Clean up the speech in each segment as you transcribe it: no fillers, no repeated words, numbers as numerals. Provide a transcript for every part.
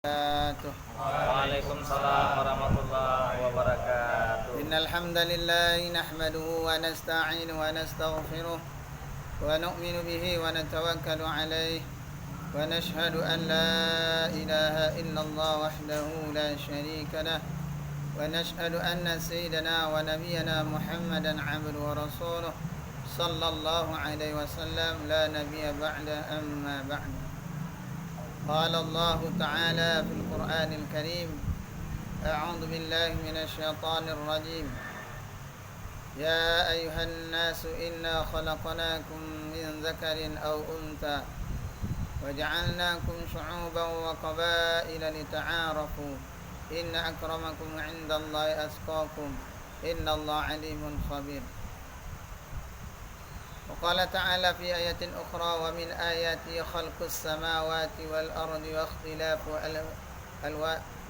Waalaikumsalam warahmatullahi wabarakatuh. Innal hamdalillah nahmaduhu wa nasta'inuhu wa nastaghfiruh wa nu'minu bihi wa natawakkalu alayhi wa nashhadu an la ilaha illallah wahdahu la syarika lah wa nashhadu anna sayyidana wa nabiyyana Muhammadan 'abduhu wa rasuluh sallallahu alaihi wasallam la nabiyya ba'da amma ba'd. قال الله تعالى في القرآن الكريم أعوذ بالله من الشيطان الرجيم يا أيها الناس إنا خلقناكم من ذكر أو أنثى وجعلناكم شعوبا وقبائل لتعارفوا إن أكرمكم عند الله أتقاكم إن الله عليم خبير. وقال تعالى في آية أخرى ومن آياته خلق السماوات والأرض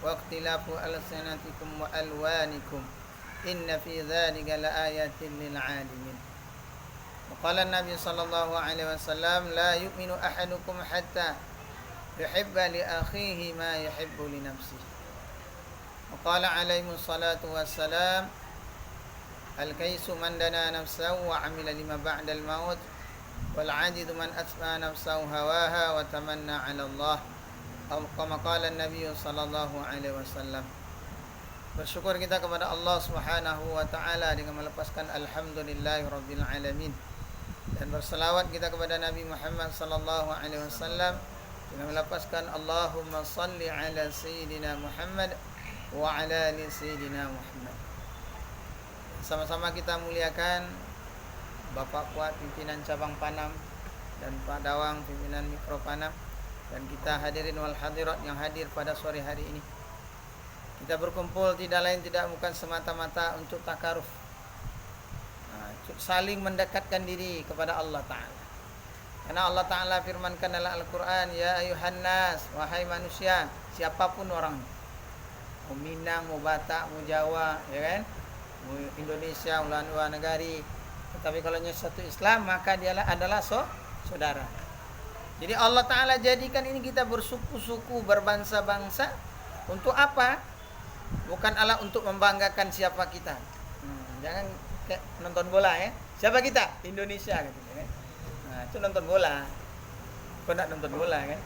واختلاف ألسنتكم وألوانكم إن في ذلك لآيات للعالمين. وقال النبي صلى الله عليه وسلم لا يؤمن أحدكم حتى يحب لأخيه ما يحب لنفسه. وقال عليه الصلاة والسلام الكيس من دنا نفسه وعمل لما بعد الموت والعاجز من أتبع نفسه هواها وتمنى على الله أو كما قال النبي صلى الله عليه وسلم. Bersyukur kita kepada Allah Subhanahu wa taala dengan melepaskan alhamdulillahirabbil alamin, dan berselawat kita kepada Nabi Muhammad sallallahu alaihi wasallam dengan melepaskan Allahumma shalli ala sayyidina Muhammad wa ala ali sayyidina Muhammad. Sama-sama kita muliakan Bapak Kuat pimpinan cabang Panam dan Pak Dawang pimpinan Mikro Panam, dan kita hadirin wal hadirat yang hadir pada sore hari ini. Kita berkumpul tidak lain tidak bukan semata-mata untuk takaruf, saling mendekatkan diri kepada Allah Ta'ala. Karena Allah Ta'ala firmankan dalam Al-Quran, ya ayuhan nas, wahai manusia, siapapun orang, mau Minang, mau Batak, mau Jawa, ya kan, Indonesia, luar negari, tetapi kalau satu Islam maka dia adalah saudara. Jadi Allah Ta'ala jadikan ini kita bersuku-suku, berbangsa-bangsa. Untuk apa? Bukan Allah untuk membanggakan siapa kita. Jangan kayak nonton bola ya. Siapa kita? Indonesia gitu kan. Nah, itu nonton bola. Kau nak nonton bola kan?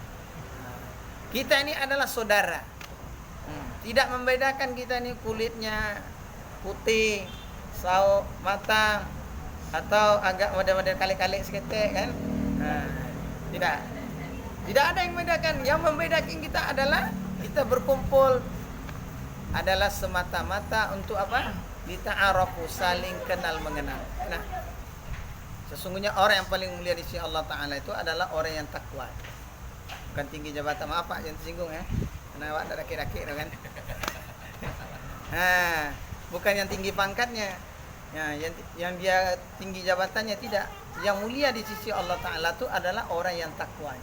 Kita ini adalah saudara. Tidak membedakan kita ini kulitnya putih, sawo, matang, atau agak model-model kalik-kalik seketek kan? Tidak ada yang membedakan. Yang membedakan kita adalah kita berkumpul adalah semata-mata untuk apa? Lita'arafu, saling kenal mengenal. Nah, sesungguhnya orang yang paling mulia di sisi Allah Ta'ala itu adalah orang yang takwa. Bukan tinggi jabatan, maaf Pak, jangan tersinggung ya. Karena awak ada rakit-rakit kan. Bukan yang tinggi pangkatnya, ya, yang dia tinggi jabatannya, tidak. Yang mulia di sisi Allah Ta'ala itu adalah orang yang takwa.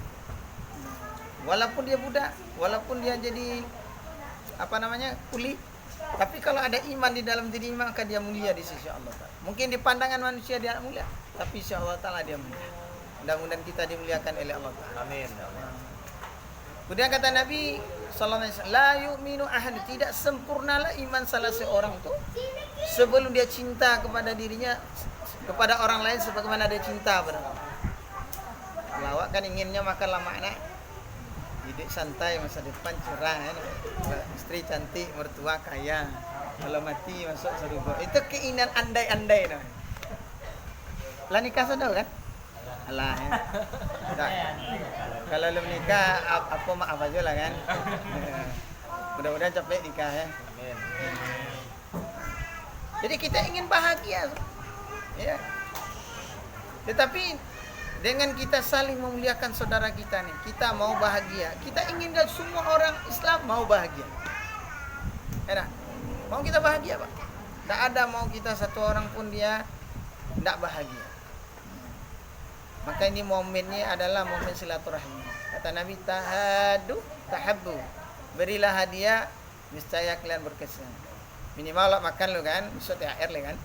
Walaupun dia budak, walaupun dia jadi kuli, tapi kalau ada iman di dalam diri maka dia mulia di sisi Allah Ta'ala. Mungkin di pandangan manusia dia mulia, tapi sisi Allah Ta'ala dia mulia. Mudah-mudahan kita dimuliakan oleh Allah Ta'ala. Amin. Kemudian kata Nabi sallallahu alaihi wasallam, la yu'minu ahad, tidak sempurnalah iman salah seorang itu sebelum dia cinta kepada dirinya, kepada orang lain sebagaimana dia cinta kepada Allah. Kalau awak kan inginnya makan lama enak, hidup santai, masa depan cerah kan? Istri cantik, mertua kaya, kalau mati masuk surga. Itu keinginan andai-andai namanya. Lah nikah sudah kan? Alah ya. Kalau belum nikah apa maaf aja lah kan. Mudah-mudahan capek nikah ya. Amin. Jadi kita ingin bahagia. Ya. Tetapi dengan kita saling memuliakan saudara kita nih, kita mau bahagia. Kita inginkan semua orang Islam mau bahagia. Enak. Mau kita bahagia, Pak. Tidak ada mau kita satu orang pun dia tidak bahagia. Maka ini momennya adalah momen silaturahmi. Kata Nabi, tahadu tahabbu. Berilah hadiah, niscaya kalian berkesan. Minimal lah makan lo kan, besok THR le kan.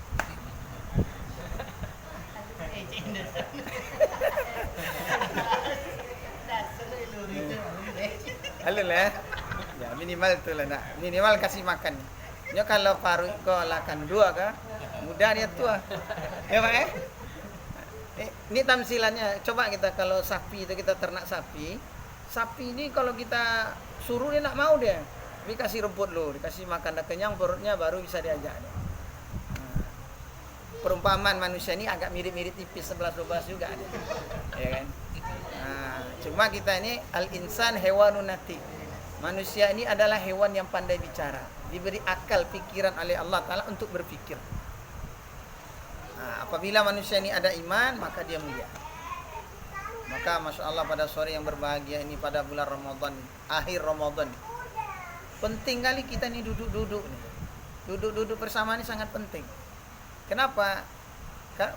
Halo lah. Ya minimal tu lah nak. Minimal kasih makan. Nyo kalau paru ko lakan dua ka, mudah dia tua. Ya Pak ini tamsilannya. Coba kita kalau sapi itu kita ternak sapi. Sapi ini kalau kita suruh dia nak mau dia. Tapi kasih rumput dulu, dikasih makan dah kenyang perutnya baru bisa diajak dia. Perumpamaan manusia ini agak mirip-mirip tipis 11-12 juga ada. Ya kan? Cuma kita ini al-insan hewanun nati. Manusia ini adalah hewan yang pandai bicara, diberi akal pikiran oleh Allah Ta'ala untuk berpikir. Apabila manusia ini ada iman, maka dia mulia. Maka Masya Allah pada sore yang berbahagia ini, pada bulan Ramadan, akhir Ramadan, penting kali kita ini duduk-duduk nih. Duduk-duduk bersama ini sangat penting. Kenapa?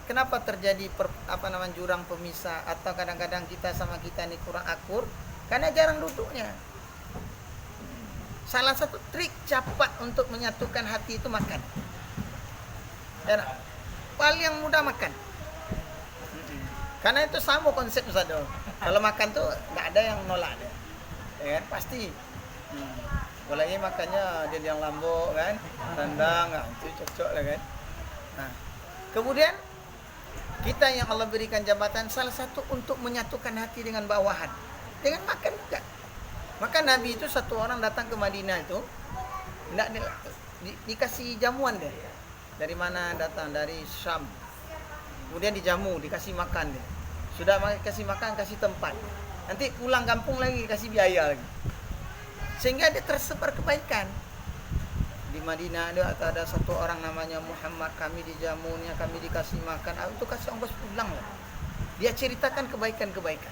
Kenapa terjadi jurang pemisah atau kadang-kadang kita sama kita ini kurang akur? Karena jarang duduknya. Salah satu trik cepat untuk menyatukan hati itu makan. Dan paling yang mudah makan. Karena itu sama konsep Ustaz. Kalau makan tuh nggak ada yang nolak deh. Ya kan? Pasti. Apalagi makannya dia yang lambok kan, tandang, itu cocok lah kan. Kemudian kita yang Allah berikan jabatan salah satu untuk menyatukan hati dengan bawahan, dengan makan juga. Maka Nabi itu satu orang datang ke Madinah itu dikasih jamuan deh. Dari mana datang? Dari Syam. Kemudian dijamu, dikasih makan deh. Sudah kasih makan, kasih tempat. Nanti pulang kampung lagi kasih biaya lagi. Sehingga dia tersebar kebaikan. Di Madinah ada satu orang namanya Muhammad, kami dijamunya, kami dikasih makan, itu kasih ongkos pulang lah. Dia ceritakan kebaikan-kebaikan.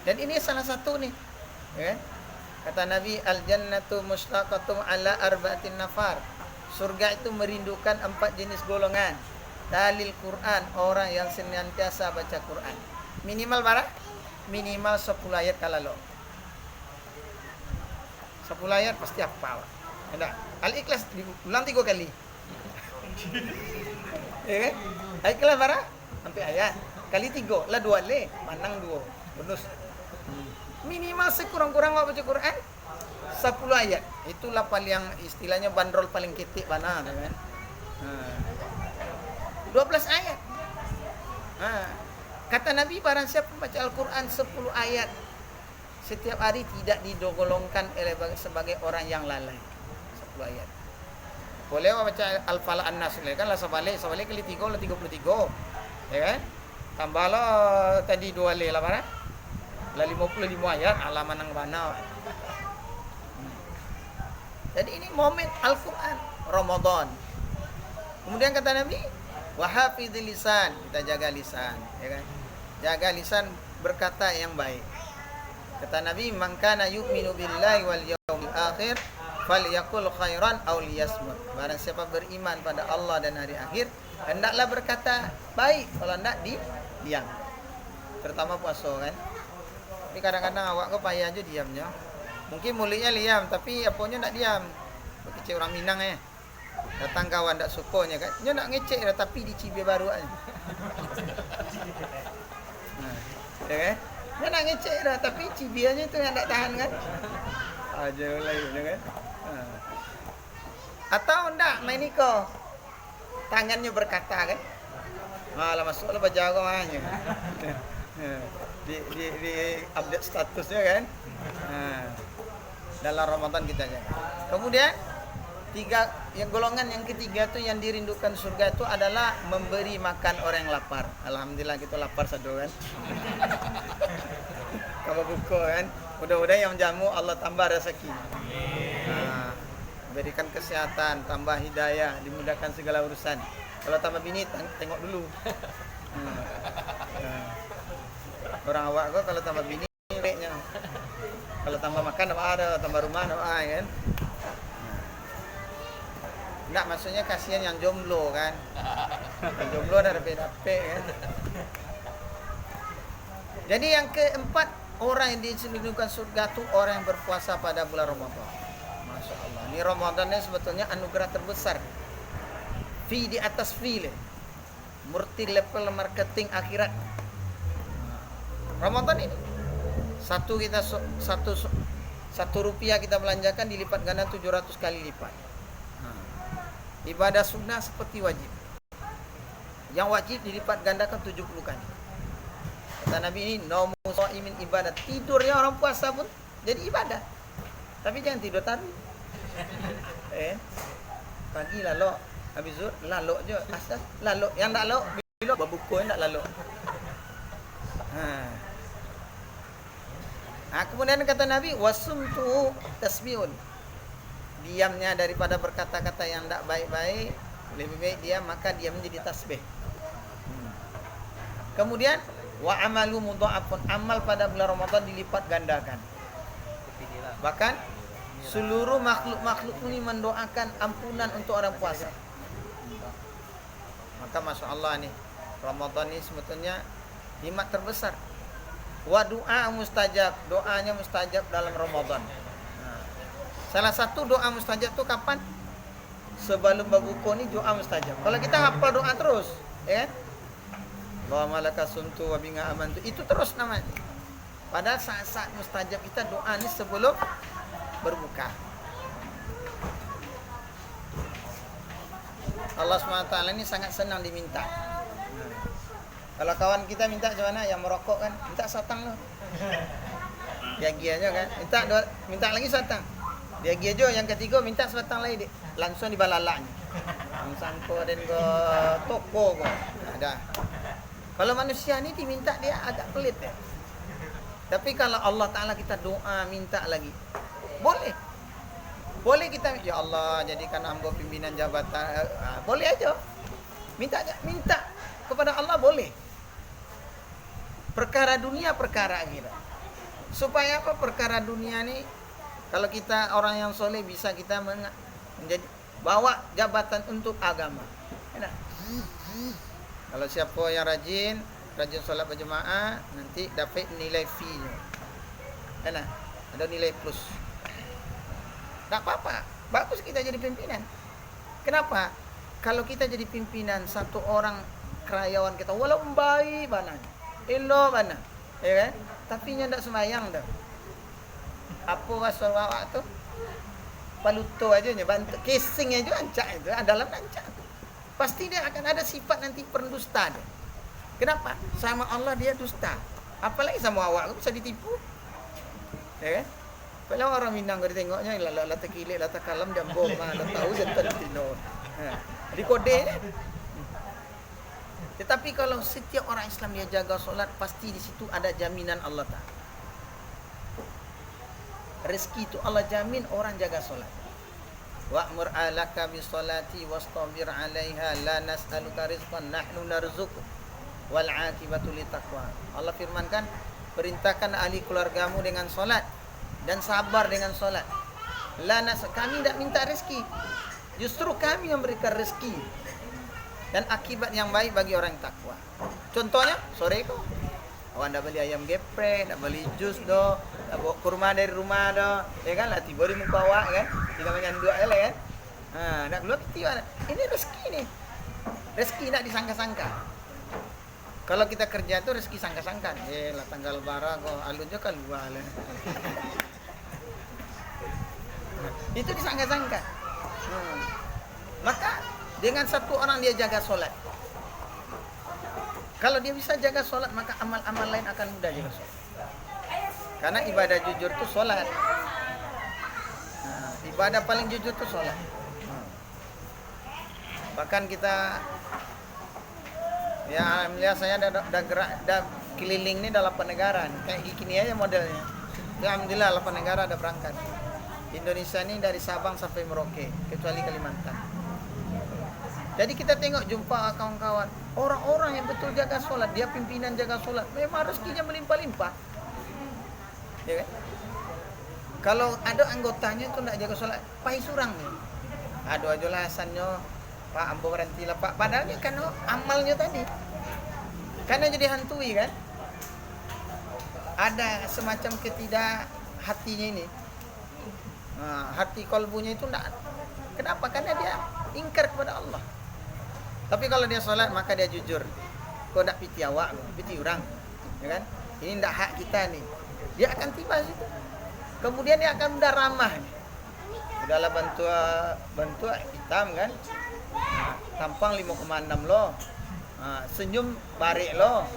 Dan ini salah satu nih, ya. Kata Nabi, al-jannatu mushtaqatum ala arba'atin nafar. Surga itu merindukan 4 jenis golongan. Dalil Quran, orang yang senantiasa baca Quran. Minimal berapa? Minimal 10 ayat kalau 10 ayat pasti hafal. Ada. Al-Ikhlas diulang 3 kali. Ya kan? Al-Ikhlas berapa? Sampai ayat. Kali 3, lah 2 le, manang 2. Bonus. Minimal sekurang-kurang baca Quran 10 ayat. Itulah paling yang istilahnya bandrol paling ketik mana, kan? 12 ayat. Kata Nabi, barang siapa membaca Al-Quran 10 ayat setiap hari tidak digolongkan sebagai orang yang lalai. 10 ayat. Boleh baca Al-Falaq An-Nas kan lah sebalik kali 3 lah 33. Ya kan? Tambahlah tadi 2 le lah mana? Lah 55 ayat halaman nang bana. Jadi ini momen Al-Quran Ramadan. Kemudian kata Nabi, wa hafizil lisan, kita jaga lisan, ya kan? Jaga lisan berkata yang baik. Kata Nabi, man kana yu'minu billahi wal yaumil akhir falyaqul khairan aw liyasmut. Barang siapa beriman pada Allah dan hari akhir, hendaklah berkata baik, kalau hendak diam. Terutama puasa kan. Tapi kadang-kadang awak kau payah aja diamnya. Mungkin mulutnya liam tapi apanya ndak diam. Kecil orang Minang datang kawan ndak sukonya kan. Dia nak ngecek dah tapi dicibir baru aja. Ya kan? Dia nak ngecek dah tapi cibirnya tu yang tak tahan kan. Aja lain kan. Atau ndak main niko. Tangannya berkata kan. Malah masuklah baju agamanya. Di update statusnya kan. Dalam Ramadan kita jaga. Kemudian golongan yang ketiga itu yang dirindukan surga itu adalah memberi makan orang yang lapar. Alhamdulillah kita lapar satu kan. Kalau buka kan, mudah-mudahan yang jamu Allah tambah rezeki. Berikan kesehatan, tambah hidayah, dimudahkan segala urusan. Kalau tambah bini tengok dulu. Orang awak kok kalau tambah bini reknya. Kalau tambah makan apa ada, tambah rumah apa kan. Enggak, maksudnya kasihan yang jomblo kan. Yang jomblo ada dapet-dapet kan. Jadi yang keempat, orang yang dirindukan surga itu orang yang berpuasa pada bulan Ramadan. Masya Allah. Ini Ramadan ini sebetulnya anugerah terbesar. Fi di atas fi. Murti level marketing akhirat. Ramadan ini Satu rupiah kita belanjakan dilipat ganda 700 kali lipat. Ibadah sunnah seperti wajib. Yang wajib dilipat gandakan 70 kali. Kata Nabi ini, naumu shaimin ibadah. Tidurnya orang puasa pun jadi ibadah. Tapi jangan tidur tadi. Pagi lalu, habis zuhur lalu je. Asal lalu, yang tak lalu bila berbuku yang tak lalu. Kemudian kata Nabi, wasumtu tasbihun. Diamnya daripada berkata-kata yang tak baik-baik, lebih baik diam, maka dia menjadi tasbih. Kemudian wa amalu mudha'afun, amal pada bulan Ramadan dilipat gandakan. Bahkan seluruh makhluk ini mendoakan ampunan untuk orang puasa. Maka Masya Allah nih, Ramadan ini sebetulnya nikmat terbesar. Wa doa mustajab, doanya mustajab dalam Ramadan. Salah satu doa mustajab tu kapan? Sebelum berbuka ni doa mustajab. Kalau kita hafal doa terus, ya kan? Allahumma laka sumtu wa bika amantu, itu terus namanya. Padahal saat-saat mustajab kita doa ni sebelum berbuka. Allah SWT ini sangat senang diminta. Kalau kawan kita minta macam mana, yang merokok kan, minta satang loh. Dia aja kan, minta lagi satang. Dia aja yang ketiga minta satang lagi, langsung dibalalaknya. Sangko dan ke toko kok. Ada. Kalau manusia ni diminta dia agak pelit ya. Tapi kalau Allah Ta'ala kita doa minta lagi, boleh. Boleh kita, ya Allah jadikan hamba pimpinan jabatan, boleh aja. Minta kepada Allah boleh. Perkara dunia, perkara akhirat. Supaya apa? Perkara dunia ni, kalau kita orang yang soleh bisa kita menjadi bawa jabatan untuk agama. Enak. Kalau siapa yang rajin solat berjemaah, nanti dapat nilai fee-nya. Enak. Ada nilai plus. Tak apa-apa. Bagus kita jadi pimpinan. Kenapa? Kalau kita jadi pimpinan satu orang karyawan kita, walaupun baik mana, elok mana, ya kan? Tapi nya tak sembahyang dah. Apa wasal awak tu? Paluto aja nya, bantu casing aja ancak itu, dalam ancak. Pasti dia akan ada sifat nanti pendusta dia. Kenapa? Sama Allah dia dusta. Apalagi sama awak bisa ditipu. Ya kan? Kalau orang Minang kalau tengoknya la terkilik, la terkalam dan bom, la tahu jantan tino. Di kode. Tetapi kalau setiap orang Islam dia jaga solat, pasti di situ ada jaminan Allah Ta'ala. Rezeki itu Allah jamin orang jaga solat. Wa'mur alaka bisolati wastabir 'alaiha la nas'aluka rizqan nahnu narzuquk wal 'aqibatu litaqwa. Allah firmankan, perintahkan ahli keluargamu dengan solat dan sabar dengan solat. Kami tidak minta rezeki, justru kami yang berikan rezeki dan akibat yang baik bagi orang yang takwa. Contohnya sore kok awak nak beli ayam geprek, nak beli jus doh, nak bawa kurma dari rumah doh, ya kan, lah tiba di muka awak kan, tinggal menyanduk aja lah kan. Nak keluar tiba, ini rezeki nih, rezeki nak disangka-sangka. Kalau kita kerja tuh rezeki sangka-sangka, lah tanggal bara kok alunnya keluar lah. Itu disangka-sangka. Maka dengan satu orang dia jaga solat. Kalau dia bisa jaga solat, maka amal-amal lain akan mudah jaga solat. Karena ibadah jujur itu solat. Ibadah paling jujur itu solat. Bahkan kita, ya alhamdulillah saya dah gerak, dah keliling ni dah 8 negara. Kayak gini aja modelnya. Ya, alhamdulillah 8 negara dah berangkat. Indonesia ni dari Sabang sampai Merauke, kecuali Kalimantan. Jadi kita tengok, jumpa kawan-kawan, orang-orang yang betul jaga solat, dia pimpinan jaga solat, memang rezekinya melimpah-limpah. Ya kan? Kalau ada anggotanya tu nak jaga solat, pai surang ni. Ada aja alasannya, Pak ambo berhenti lah Pak. Padahalnya kan amalnya tadi. Karena jadi hantui kan? Ada semacam ketidak hatinya ini. Hati kolbunya itu enggak. Kenapa? Karena dia ingkar kepada Allah. Tapi kalau dia solat, maka dia jujur. Kau tak piti awak, piti orang, ya kan? Ini ndak hak kita nih. dia akan tiba situ. Kemudian dia akan udah ramah. Udahlah bantu hitam kan. Tampang 5,6 lo. Senyum barik lo.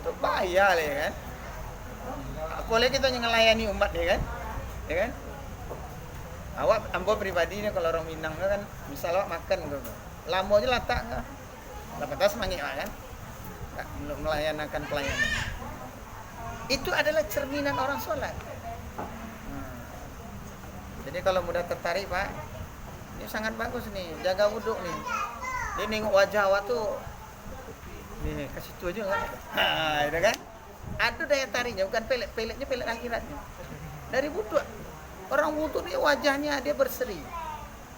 Itu bahaya lah ya kan. Apalagi kita yang ngelayani umat ya kan. Ya kan? Awak ambo pribadi ni kalau orang Minang kan, misal awak makan gitu. Lamo aja latak kan. Lepas mangik kan. Melayanakan pelayanan. Itu adalah cerminan orang sholat. Jadi kalau mudah tertarik Pak, ini sangat bagus nih, jaga wudhu nih. Dia nengok wajah awak tuh, nih ke situ aja kan? Itu kan? Ada daya tariknya, bukan peletnya pelet akhiratnya. Dari wudhu, orang wudhu dia wajahnya dia berseri,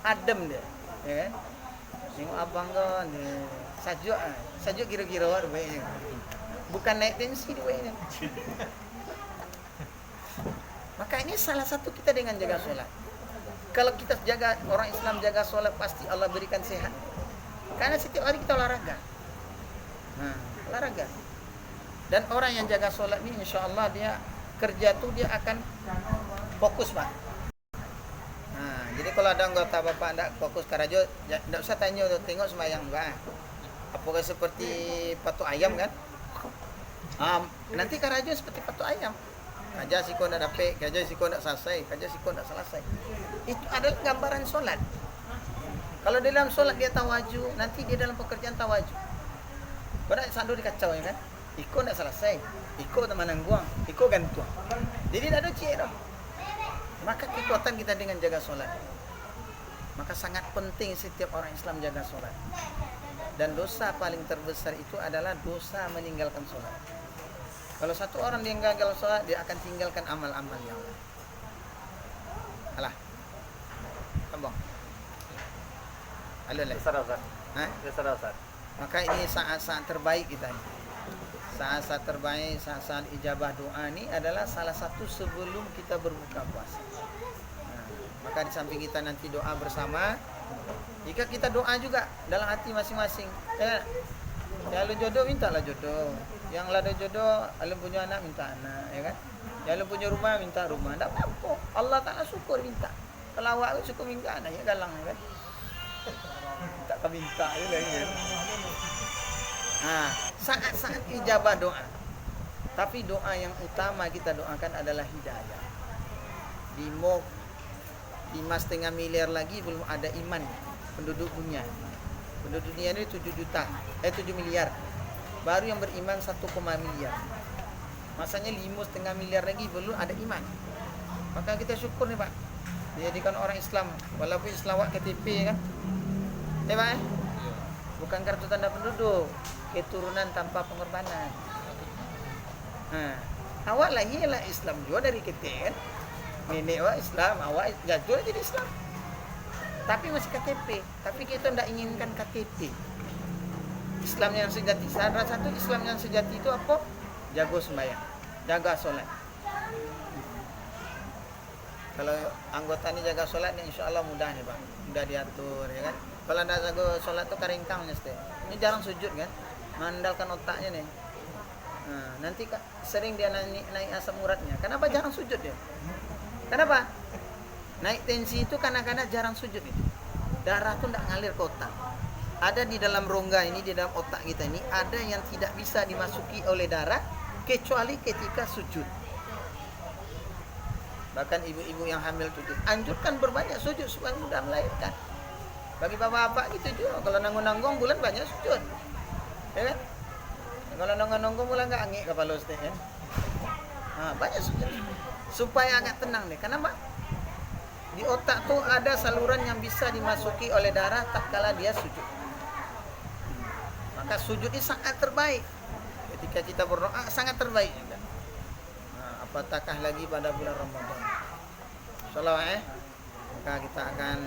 adem dia, ya kan? Nengok abang kan, sajuk kira-kira ada baiknya. Bukan naik tensi dia baiknya. Maka ini salah satu kita dengan jaga sholat. Kalau kita jaga, orang Islam jaga sholat, pasti Allah berikan sehat. Karena setiap hari kita olahraga. Olahraga. Dan orang yang jaga sholat ini insya Allah dia kerja tuh dia akan fokus Pak. Jadi kalau ada anggota Bapak tidak fokus karajo, tidak usah tanya, tengok sembahyang Pak. Apakah seperti patok ayam kan? Nanti karajo seperti patok ayam. Kaja siko nak dapat, kaja siko nak selesai, kaja siko nak selesai. Itu adalah gambaran solat. Kalau dalam solat dia tawaju, nanti dia dalam pekerjaan tawaju. Kau nak sandu dikacau ya kan? Iko nak selesai, iko tak manangguang, iko gantung. Jadi tak ada cik dah. Maka kekuatan kita dengan jaga solat. Maka sangat penting setiap orang Islam jaga solat. Dan dosa paling terbesar itu adalah dosa meninggalkan solat. Kalau satu orang dia gagal sholat, dia akan tinggalkan amal-amalnya. Alah, abang. Alah. Ustaz. Maka ini saat-saat terbaik kita. Saat-saat terbaik, saat-saat ijabah doa ini adalah salah satu sebelum kita berbuka puasa. Maka di samping kita nanti doa bersama, jika kita doa juga dalam hati masing-masing. Ya lu jodoh mintalah jodoh. Yang lada jodoh, alam punya anak minta anak, ya kan? Yang alam punya rumah minta rumah. Tak apa. Allah Taala syukur minta. Kalau awak syukur minta anak ya galang ya kan? Tak kau minta je lah kan. Saat-saat ijabah doa. Tapi doa yang utama kita doakan adalah hidayah. Di 5,5 miliar lagi belum ada iman penduduk dunia. Penduduk dunia ini 7 miliar. Baru yang beriman 1, miliar. Masanya 5,5 miliar lagi belum ada iman. Maka kita syukur nih Pak. Dijadikan orang Islam. Walaupun Islam awak KTP kan. Pak bukan kartu tanda penduduk. Keturunan tanpa pengorbanan. Awak lahirlah Islam juga dari KTP kan. Nenek awak Islam, awak jatuh jadi Islam. Tapi masih KTP. Tapi kita tidak inginkan KTP. Islam yang sejati, salah satu Islam yang sejati itu apa? Jaga sembahyang, jaga solat. Kalau anggota ini jaga solat, insya Allah mudah nih Pak, mudah diatur ya kan. Kalau tidak jaga solat itu keringkang nih. Ini jarang sujud kan, mengandalkan otaknya nih. Nanti sering dia naik asam uratnya. Kenapa jarang sujud dia? Kenapa? Naik tensi itu kadang-kadang jarang sujud itu. Darah tuh tidak ngalir ke otak. Ada di dalam rongga ini, di dalam otak kita ini, ada yang tidak bisa dimasuki oleh darah kecuali ketika sujud. Bahkan ibu-ibu yang hamil itu anjurkan berbanyak sujud supaya mudah melahirkan. Bagi bapak-bapak gitu juga, kalau nanggung-nanggung bulan banyak sujud, ya kan? Kalau nanggung-nanggung bulan nggak angin kepala ustaz kan? Banyak sujud supaya agak tenang deh. Kenapa? Di otak tuh ada saluran yang bisa dimasuki oleh darah tak kala dia sujud. Maka sujud ini sangat terbaik. Ketika kita berdoa sangat terbaik. Apatahkah lagi pada bulan Ramadan. Insyaallah maka kita akan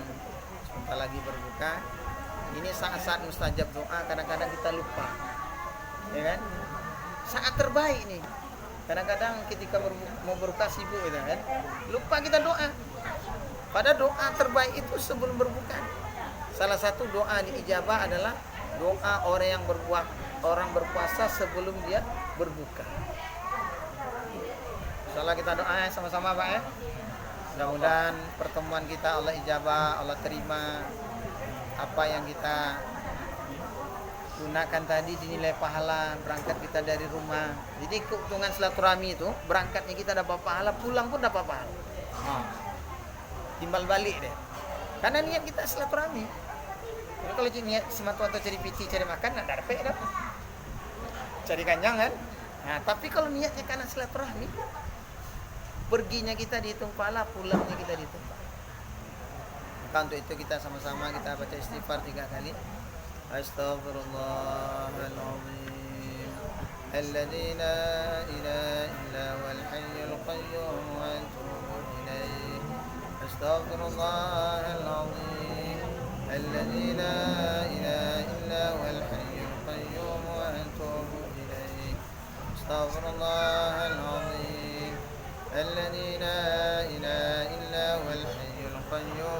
sebentar lagi berbuka. Ini saat-saat mustajab doa, kadang-kadang kita lupa. Ya kan? Sangat terbaik nih. Kadang-kadang ketika mau berbuka sibuk gitu kan. Lupa kita doa. Pada doa terbaik itu sebelum berbuka. Salah satu doa diijabah adalah doa orang berpuasa sebelum dia berbuka. Insyaallah kita doa sama-sama Pak ya. Mudah-mudahan pertemuan kita Allah ijabah, Allah terima apa yang kita gunakan tadi dinilai pahala berangkat kita dari rumah. Jadi keuntungan silaturahmi itu berangkatnya kita dapat pahala, pulang pun dapat pahala. Timbal balik deh. Karena niat kita silaturahmi. Jadi kalau niat semata-mata cari piti, cari makan, nggak dapat dah. Cari kanjang kan. Nah, tapi kalau niatnya karena silaturahmi, perginya kita dihitung pahala, pulangnya kita dihitung pahala. Maka untuk itu kita sama-sama kita baca istighfar 3 kali. Astaghfirullahaladzim alladzi la ilaha illa huwal hayyul qayyum wa atubu ilaih. Astaghfirullahaladzim alladzi la ilaha illa huwal hayyul qayyum wa atubu ilaih. Astaghfirullahaladzim الذي لا إله إلا هو الحي القيوم